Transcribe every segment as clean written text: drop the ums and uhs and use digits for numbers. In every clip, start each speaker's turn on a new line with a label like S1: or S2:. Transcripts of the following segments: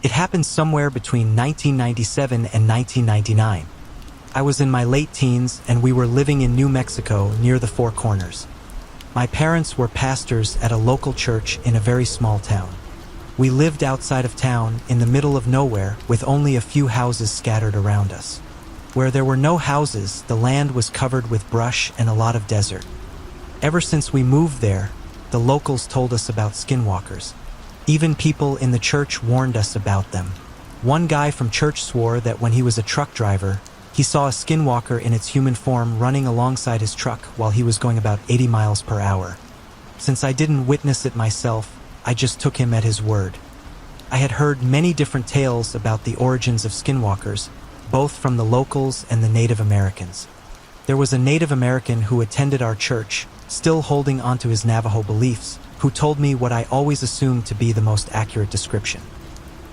S1: It happened somewhere between 1997 and 1999. I was in my late teens and we were living in New Mexico near the Four Corners. My parents were pastors at a local church in a very small town. We lived outside of town in the middle of nowhere with only a few houses scattered around us. Where there were no houses, the land was covered with brush and a lot of desert. Ever since we moved there, the locals told us about skinwalkers. Even people in the church warned us about them. One guy from church swore that when he was a truck driver, he saw a skinwalker in its human form running alongside his truck while he was going about 80 miles per hour. Since I didn't witness it myself, I just took him at his word. I had heard many different tales about the origins of skinwalkers, both from the locals and the Native Americans. There was a Native American who attended our church, still holding onto his Navajo beliefs, who told me what I always assumed to be the most accurate description.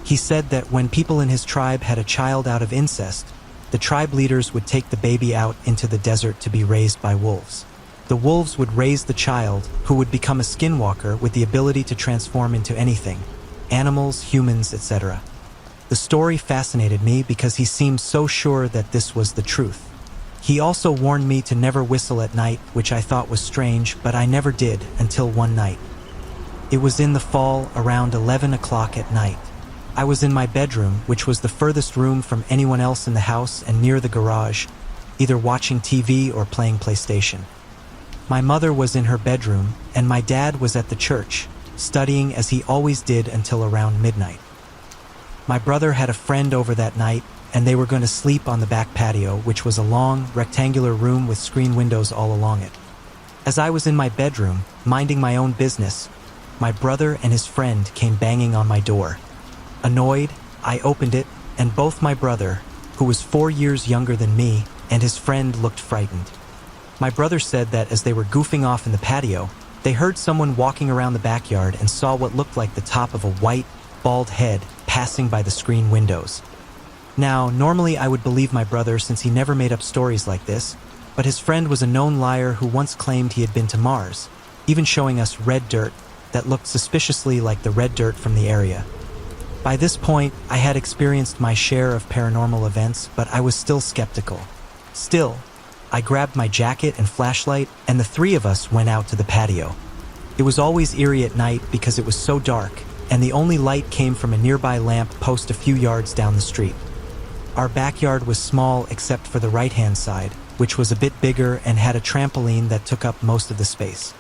S1: He said that when people in his tribe had a child out of incest, the tribe leaders would take the baby out into the desert to be raised by wolves. The wolves would raise the child, who would become a skinwalker with the ability to transform into anything, animals, humans, etc. The story fascinated me because he seemed so sure that this was the truth. He also warned me to never whistle at night, which I thought was strange, but I never did until one night. It was in the fall, around 11 o'clock at night. I was in my bedroom, which was the furthest room from anyone else in the house and near the garage, either watching TV or playing PlayStation. My mother was in her bedroom, and my dad was at the church, studying as he always did until around midnight. My brother had a friend over that night, and they were going to sleep on the back patio, which was a long, rectangular room with screen windows all along it. As I was in my bedroom, minding my own business, my brother and his friend came banging on my door. Annoyed, I opened it, and both my brother, who was 4 years younger than me, and his friend looked frightened. My brother said that as they were goofing off in the patio, they heard someone walking around the backyard and saw what looked like the top of a white, bald head passing by the screen windows. Now, normally I would believe my brother since he never made up stories like this, but his friend was a known liar who once claimed he had been to Mars, even showing us red dirt that looked suspiciously like the red dirt from the area. By this point, I had experienced my share of paranormal events, but I was still skeptical. Still, I grabbed my jacket and flashlight, and the three of us went out to the patio. It was always eerie at night because it was so dark, and the only light came from a nearby lamp post a few yards down the street. Our backyard was small except for the right-hand side, which was a bit bigger and had a trampoline that took up most of the space.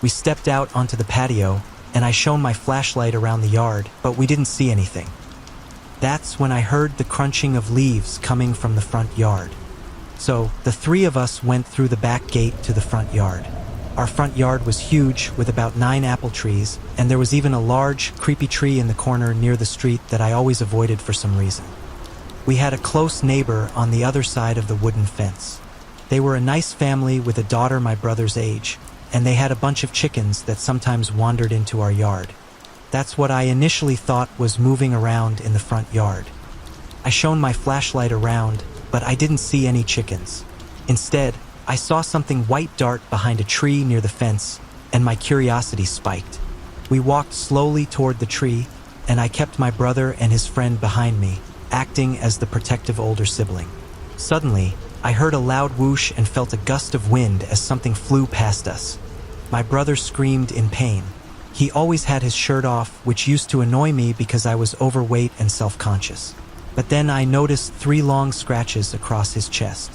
S1: We stepped out onto the patio, and I shone my flashlight around the yard, but we didn't see anything. That's when I heard the crunching of leaves coming from the front yard. So, the three of us went through the back gate to the front yard. Our front yard was huge, with about 9 apple trees, and there was even a large, creepy tree in the corner near the street that I always avoided for some reason. We had a close neighbor on the other side of the wooden fence. They were a nice family with a daughter my brother's age, and they had a bunch of chickens that sometimes wandered into our yard. That's what I initially thought was moving around in the front yard. I shone my flashlight around, but I didn't see any chickens. Instead, I saw something white dart behind a tree near the fence, and my curiosity spiked. We walked slowly toward the tree, and I kept my brother and his friend behind me, acting as the protective older sibling. Suddenly, I heard a loud whoosh and felt a gust of wind as something flew past us. My brother screamed in pain. He always had his shirt off, which used to annoy me because I was overweight and self-conscious. But then I noticed 3 long scratches across his chest.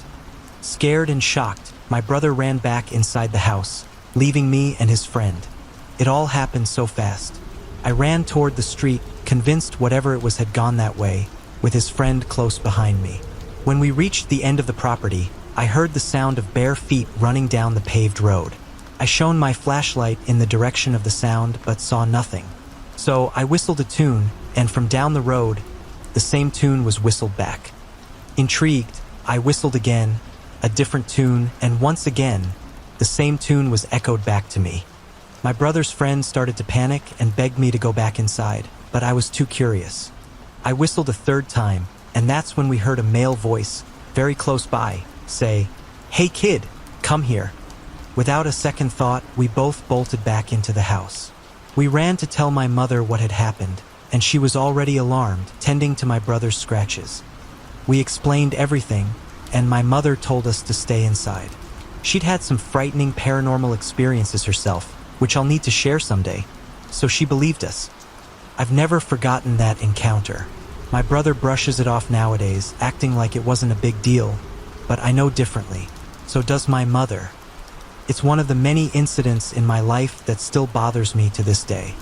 S1: Scared and shocked, my brother ran back inside the house, leaving me and his friend. It all happened so fast. I ran toward the street, convinced whatever it was had gone that way, with his friend close behind me. When we reached the end of the property, I heard the sound of bare feet running down the paved road. I shone my flashlight in the direction of the sound but saw nothing. So I whistled a tune, and from down the road, the same tune was whistled back. Intrigued, I whistled again, a different tune, and once again, the same tune was echoed back to me. My brother's friend started to panic and begged me to go back inside, but I was too curious. I whistled a 3rd time, and that's when we heard a male voice, very close by, say, "Hey kid, come here." Without a second thought, we both bolted back into the house. We ran to tell my mother what had happened, and she was already alarmed, tending to my brother's scratches. We explained everything, and my mother told us to stay inside. She'd had some frightening paranormal experiences herself, which I'll need to share someday, so she believed us. I've never forgotten that encounter. My brother brushes it off nowadays, acting like it wasn't a big deal, but I know differently. So does my mother. It's one of the many incidents in my life that still bothers me to this day.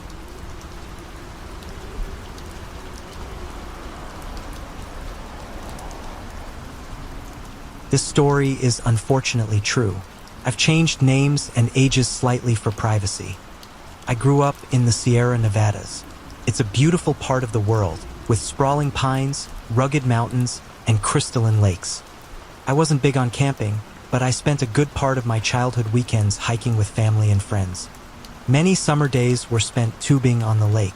S1: This story is unfortunately true. I've changed names and ages slightly for privacy. I grew up in the Sierra Nevadas. It's a beautiful part of the world, with sprawling pines, rugged mountains, and crystalline lakes. I wasn't big on camping, but I spent a good part of my childhood weekends hiking with family and friends. Many summer days were spent tubing on the lake.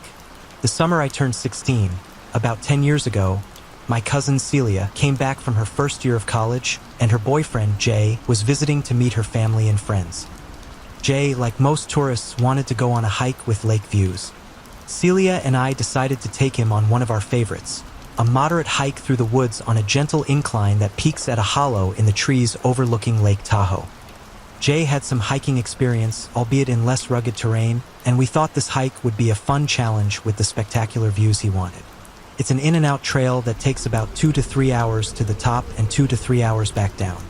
S1: The summer I turned 16, about 10 years ago, my cousin Celia came back from her first year of college, and her boyfriend, Jay, was visiting to meet her family and friends. Jay, like most tourists, wanted to go on a hike with lake views. Celia and I decided to take him on one of our favorites, a moderate hike through the woods on a gentle incline that peaks at a hollow in the trees overlooking Lake Tahoe. Jay had some hiking experience, albeit in less rugged terrain, and we thought this hike would be a fun challenge with the spectacular views he wanted. It's an in-and-out trail that takes about 2 to 3 hours to the top and 2 to 3 hours back down.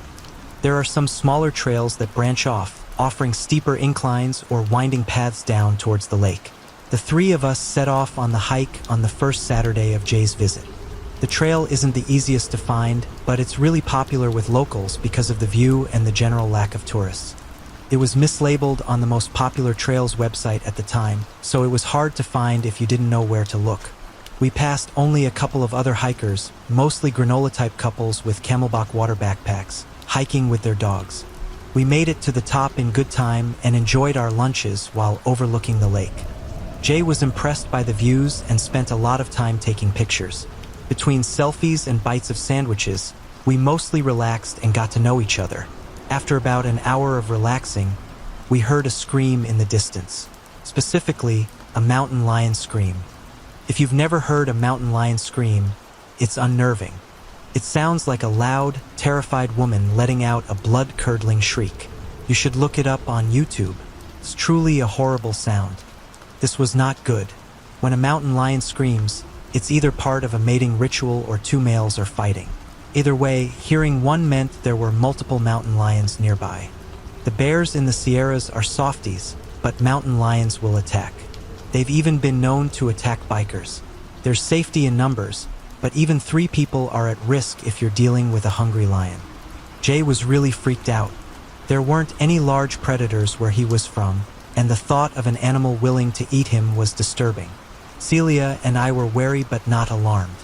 S1: There are some smaller trails that branch off, offering steeper inclines or winding paths down towards the lake. The three of us set off on the hike on the first Saturday of Jay's visit. The trail isn't the easiest to find, but it's really popular with locals because of the view and the general lack of tourists. It was mislabeled on the most popular trails website at the time, so it was hard to find if you didn't know where to look. We passed only a couple of other hikers, mostly granola-type couples with camelback water backpacks, hiking with their dogs. We made it to the top in good time and enjoyed our lunches while overlooking the lake. Jay was impressed by the views and spent a lot of time taking pictures. Between selfies and bites of sandwiches, we mostly relaxed and got to know each other. After about an hour of relaxing, we heard a scream in the distance, specifically a mountain lion scream. If you've never heard a mountain lion scream, it's unnerving. It sounds like a loud, terrified woman letting out a blood-curdling shriek. You should look it up on YouTube. It's truly a horrible sound. This was not good. When a mountain lion screams, it's either part of a mating ritual or two males are fighting. Either way, hearing one meant there were multiple mountain lions nearby. The bears in the Sierras are softies, but mountain lions will attack. They've even been known to attack bikers. There's safety in numbers, but even 3 people are at risk if you're dealing with a hungry lion. Jay was really freaked out. There weren't any large predators where he was from, and the thought of an animal willing to eat him was disturbing. Celia and I were wary but not alarmed.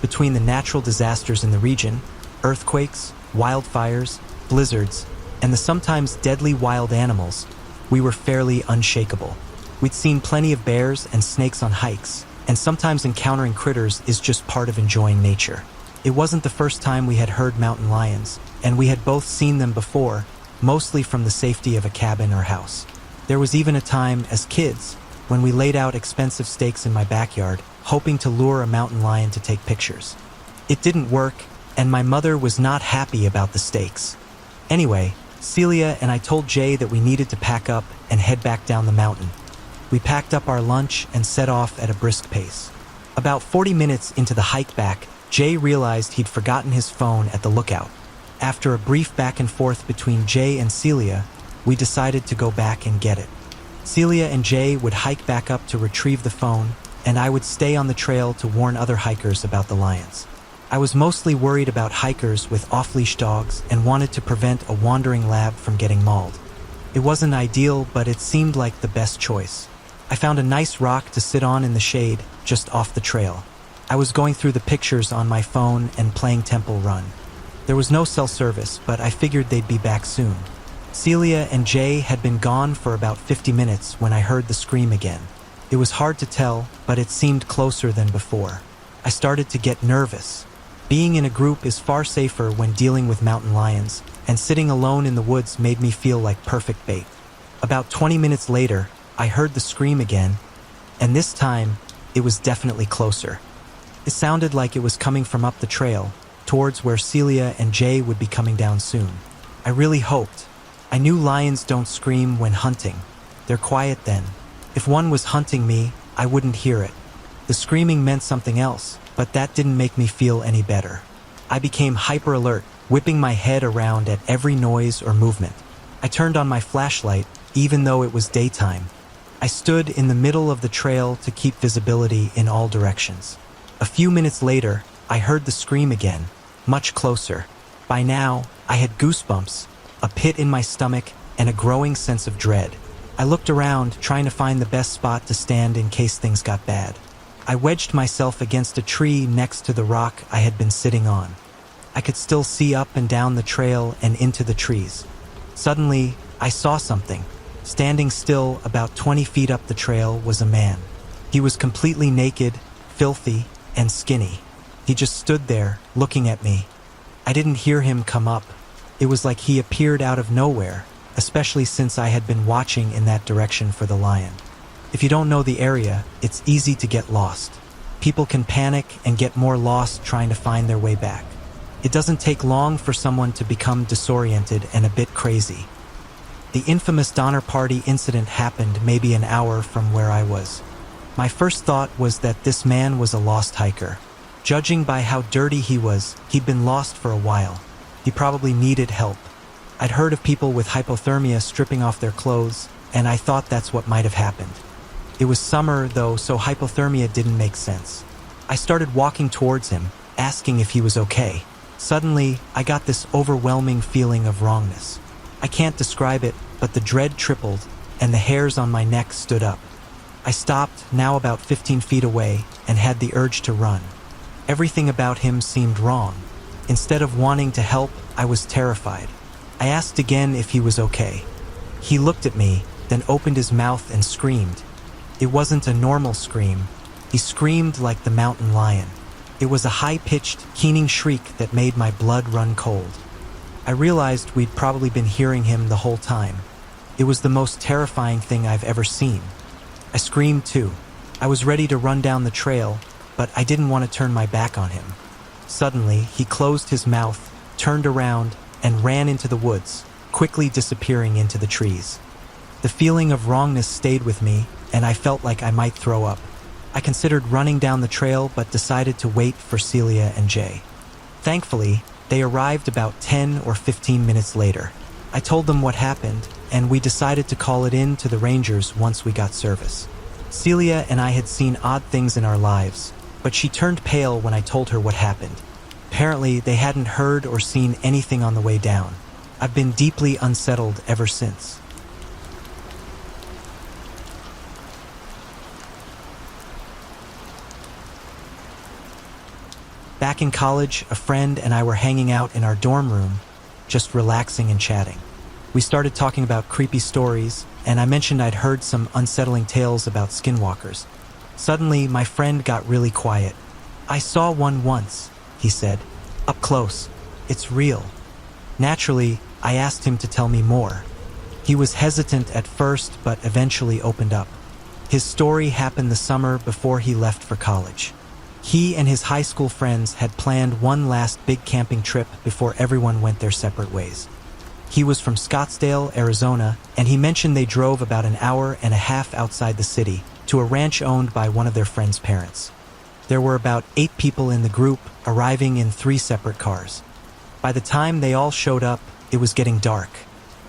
S1: Between the natural disasters in the region, earthquakes, wildfires, blizzards, and the sometimes deadly wild animals, we were fairly unshakable. We'd seen plenty of bears and snakes on hikes, and sometimes encountering critters is just part of enjoying nature. It wasn't the first time we had heard mountain lions, and we had both seen them before, mostly from the safety of a cabin or house. There was even a time, as kids, when we laid out expensive stakes in my backyard, hoping to lure a mountain lion to take pictures. It didn't work, and my mother was not happy about the stakes. Anyway, Celia and I told Jay that we needed to pack up and head back down the mountain. We packed up our lunch and set off at a brisk pace. About 40 minutes into the hike back, Jay realized he'd forgotten his phone at the lookout. After a brief back and forth between Jay and Celia, we decided to go back and get it. Celia and Jay would hike back up to retrieve the phone, and I would stay on the trail to warn other hikers about the lions. I was mostly worried about hikers with off-leash dogs and wanted to prevent a wandering lab from getting mauled. It wasn't ideal, but it seemed like the best choice. I found a nice rock to sit on in the shade, just off the trail. I was going through the pictures on my phone and playing Temple Run. There was no cell service, but I figured they'd be back soon. Celia and Jay had been gone for about 50 minutes when I heard the scream again. It was hard to tell, but it seemed closer than before. I started to get nervous. Being in a group is far safer when dealing with mountain lions, and sitting alone in the woods made me feel like perfect bait. About 20 minutes later, I heard the scream again, and this time, it was definitely closer. It sounded like it was coming from up the trail, towards where Celia and Jay would be coming down soon. I really hoped. I knew lions don't scream when hunting. They're quiet then. If one was hunting me, I wouldn't hear it. The screaming meant something else, but that didn't make me feel any better. I became hyper alert, whipping my head around at every noise or movement. I turned on my flashlight, even though it was daytime. I stood in the middle of the trail to keep visibility in all directions. A few minutes later, I heard the scream again, much closer. By now, I had goosebumps, a pit in my stomach, and a growing sense of dread. I looked around, trying to find the best spot to stand in case things got bad. I wedged myself against a tree next to the rock I had been sitting on. I could still see up and down the trail and into the trees. Suddenly, I saw something. Standing still about 20 feet up the trail was a man. He was completely naked, filthy, and skinny. He just stood there, looking at me. I didn't hear him come up. It was like he appeared out of nowhere, especially since I had been watching in that direction for the lion. If you don't know the area, it's easy to get lost. People can panic and get more lost trying to find their way back. It doesn't take long for someone to become disoriented and a bit crazy. The infamous Donner Party incident happened maybe an hour from where I was. My first thought was that this man was a lost hiker. Judging by how dirty he was, he'd been lost for a while. He probably needed help. I'd heard of people with hypothermia stripping off their clothes, and I thought that's what might have happened. It was summer, though, so hypothermia didn't make sense. I started walking towards him, asking if he was okay. Suddenly, I got this overwhelming feeling of wrongness. I can't describe it, but the dread tripled, and the hairs on my neck stood up. I stopped, now about 15 feet away, and had the urge to run. Everything about him seemed wrong. Instead of wanting to help, I was terrified. I asked again if he was okay. He looked at me, then opened his mouth and screamed. It wasn't a normal scream. He screamed like the mountain lion. It was a high-pitched, keening shriek that made my blood run cold. I realized we'd probably been hearing him the whole time. It was the most terrifying thing I've ever seen. I screamed too. I was ready to run down the trail, but I didn't want to turn my back on him. Suddenly, he closed his mouth, turned around, and ran into the woods, quickly disappearing into the trees. The feeling of wrongness stayed with me, and I felt like I might throw up. I considered running down the trail, but decided to wait for Celia and Jay. Thankfully, they arrived about 10 or 15 minutes later. I told them what happened, and we decided to call it in to the rangers once we got service. Celia and I had seen odd things in our lives, but she turned pale when I told her what happened. Apparently, they hadn't heard or seen anything on the way down. I've been deeply unsettled ever since. Back in college, a friend and I were hanging out in our dorm room, just relaxing and chatting. We started talking about creepy stories, and I mentioned I'd heard some unsettling tales about skinwalkers. Suddenly, my friend got really quiet. "I saw one once," he said. "Up close. It's real." Naturally, I asked him to tell me more. He was hesitant at first, but eventually opened up. His story happened the summer before he left for college. He and his high school friends had planned one last big camping trip before everyone went their separate ways. He was from Scottsdale, Arizona, and he mentioned they drove about an hour and a half outside the city to a ranch owned by one of their friends' parents. There were about 8 people in the group, arriving in 3 separate cars. By the time they all showed up, it was getting dark.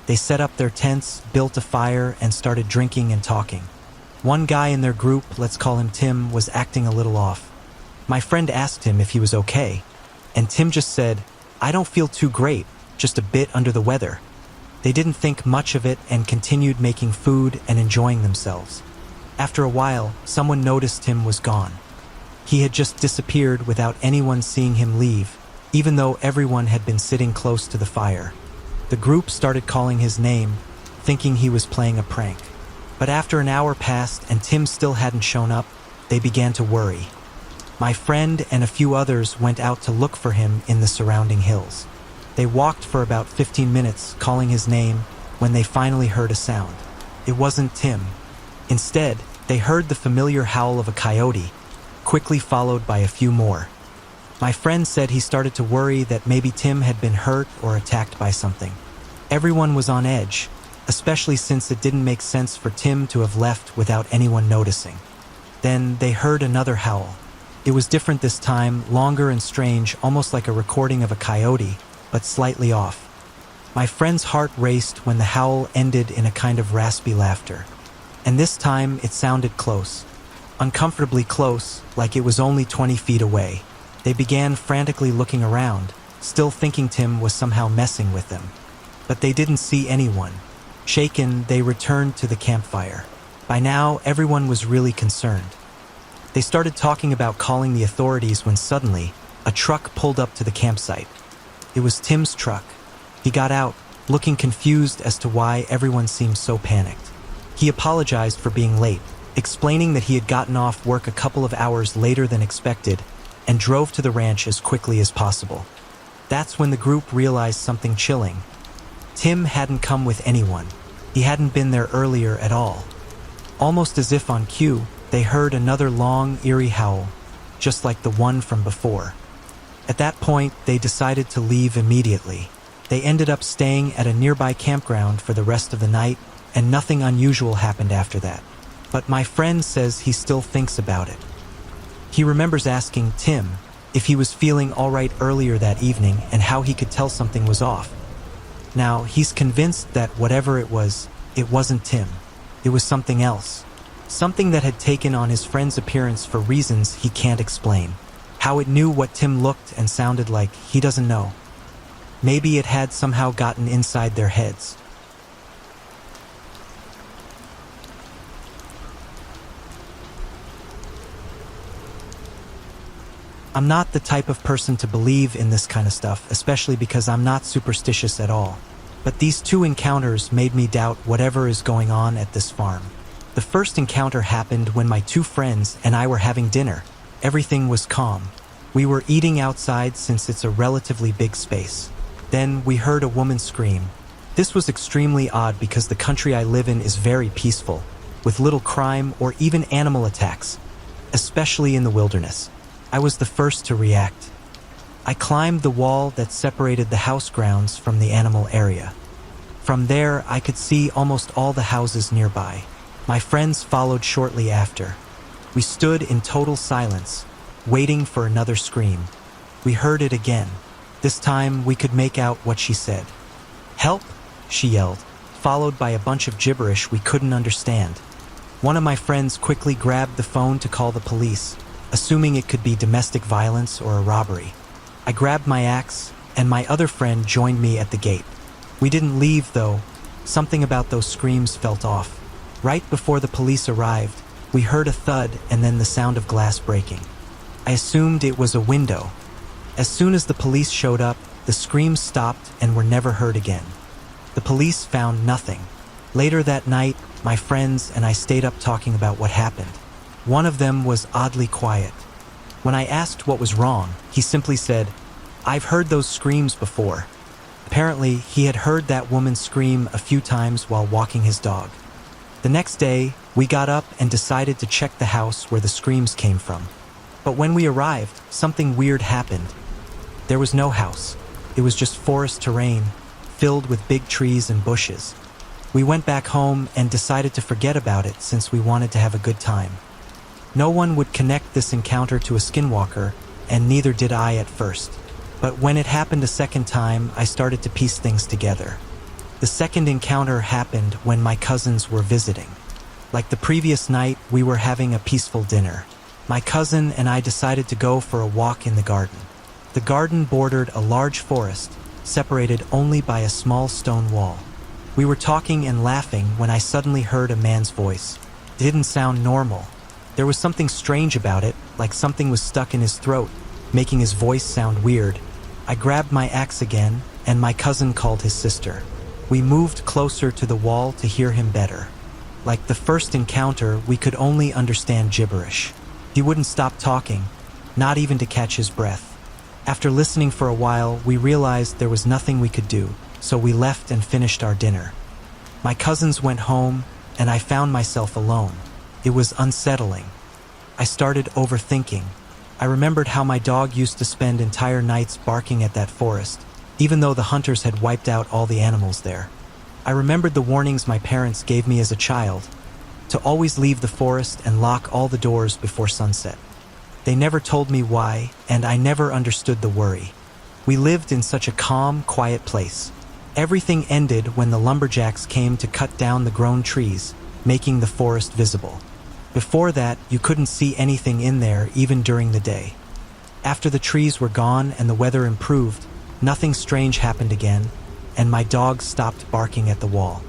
S1: They set up their tents, built a fire, and started drinking and talking. One guy in their group, let's call him Tim, was acting a little off. My friend asked him if he was okay, and Tim just said, "I don't feel too great, just a bit under the weather." They didn't think much of it and continued making food and enjoying themselves. After a while, someone noticed Tim was gone. He had just disappeared without anyone seeing him leave, even though everyone had been sitting close to the fire. The group started calling his name, thinking he was playing a prank. But after an hour passed and Tim still hadn't shown up, they began to worry. My friend and a few others went out to look for him in the surrounding hills. They walked for about 15 minutes, calling his name, when they finally heard a sound. It wasn't Tim. Instead, They heard the familiar howl of a coyote, quickly followed by a few more. My friend said he started to worry that maybe Tim had been hurt or attacked by something. Everyone was on edge, especially since it didn't make sense for Tim to have left without anyone noticing. Then they heard another howl. It was different this time, longer and strange, almost like a recording of a coyote, but slightly off. My friend's heart raced when the howl ended in a kind of raspy laughter. And this time it sounded close. Uncomfortably close, like it was only 20 feet away. They began frantically looking around, still thinking Tim was somehow messing with them. But they didn't see anyone. Shaken, they returned to the campfire. By now, everyone was really concerned. They started talking about calling the authorities when suddenly, a truck pulled up to the campsite. It was Tim's truck. He got out, looking confused as to why everyone seemed so panicked. He apologized for being late, explaining that he had gotten off work a couple of hours later than expected and drove to the ranch as quickly as possible. That's when the group realized something chilling. Tim hadn't come with anyone. He hadn't been there earlier at all. Almost as if on cue, they heard another long, eerie howl, just like the one from before. At that point, they decided to leave immediately. They ended up staying at a nearby campground for the rest of the night, and nothing unusual happened after that. But my friend says he still thinks about it. He remembers asking Tim if he was feeling all right earlier that evening and how he could tell something was off. Now, he's convinced that whatever it wasn't Tim. It was something else. Something that had taken on his friend's appearance for reasons he can't explain. How it knew what Tim looked and sounded like, he doesn't know. Maybe it had somehow gotten inside their heads. I'm not the type of person to believe in this kind of stuff, especially because I'm not superstitious at all. But these two encounters made me doubt whatever is going on at this farm. The first encounter happened when my two friends and I were having dinner. Everything was calm. We were eating outside since it's a relatively big space. Then we heard a woman scream. This was extremely odd because the country I live in is very peaceful, with little crime or even animal attacks, especially in the wilderness. I was the first to react. I climbed the wall that separated the house grounds from the animal area. From there, I could see almost all the houses nearby. My friends followed shortly after. We stood in total silence, waiting for another scream. We heard it again. This time, we could make out what she said. "Help!" she yelled, followed by a bunch of gibberish we couldn't understand. One of my friends quickly grabbed the phone to call the police, assuming it could be domestic violence or a robbery. I grabbed my axe, and my other friend joined me at the gate. We didn't leave, though. Something about those screams felt off. Right before the police arrived, we heard a thud and then the sound of glass breaking. I assumed it was a window. As soon as the police showed up, the screams stopped and were never heard again. The police found nothing. Later that night, my friends and I stayed up talking about what happened. One of them was oddly quiet. When I asked what was wrong, he simply said, "I've heard those screams before." Apparently, he had heard that woman scream a few times while walking his dog. The next day, we got up and decided to check the house where the screams came from. But when we arrived, something weird happened. There was no house. It was just forest terrain, filled with big trees and bushes. We went back home and decided to forget about it since we wanted to have a good time. No one would connect this encounter to a skinwalker, and neither did I at first. But when it happened a second time, I started to piece things together. The second encounter happened when my cousins were visiting. Like the previous night, we were having a peaceful dinner. My cousin and I decided to go for a walk in the garden. The garden bordered a large forest, separated only by a small stone wall. We were talking and laughing when I suddenly heard a man's voice. It didn't sound normal. There was something strange about it, like something was stuck in his throat, making his voice sound weird. I grabbed my axe again, and my cousin called his sister. We moved closer to the wall to hear him better. Like the first encounter, we could only understand gibberish. He wouldn't stop talking, not even to catch his breath. After listening for a while, we realized there was nothing we could do, so we left and finished our dinner. My cousins went home, and I found myself alone. It was unsettling. I started overthinking. I remembered how my dog used to spend entire nights barking at that forest, even though the hunters had wiped out all the animals there. I remembered the warnings my parents gave me as a child, to always leave the forest and lock all the doors before sunset. They never told me why, and I never understood the worry. We lived in such a calm, quiet place. Everything ended when the lumberjacks came to cut down the grown trees, making the forest visible. Before that, you couldn't see anything in there even during the day. After the trees were gone and the weather improved, nothing strange happened again, and my dog stopped barking at the wall.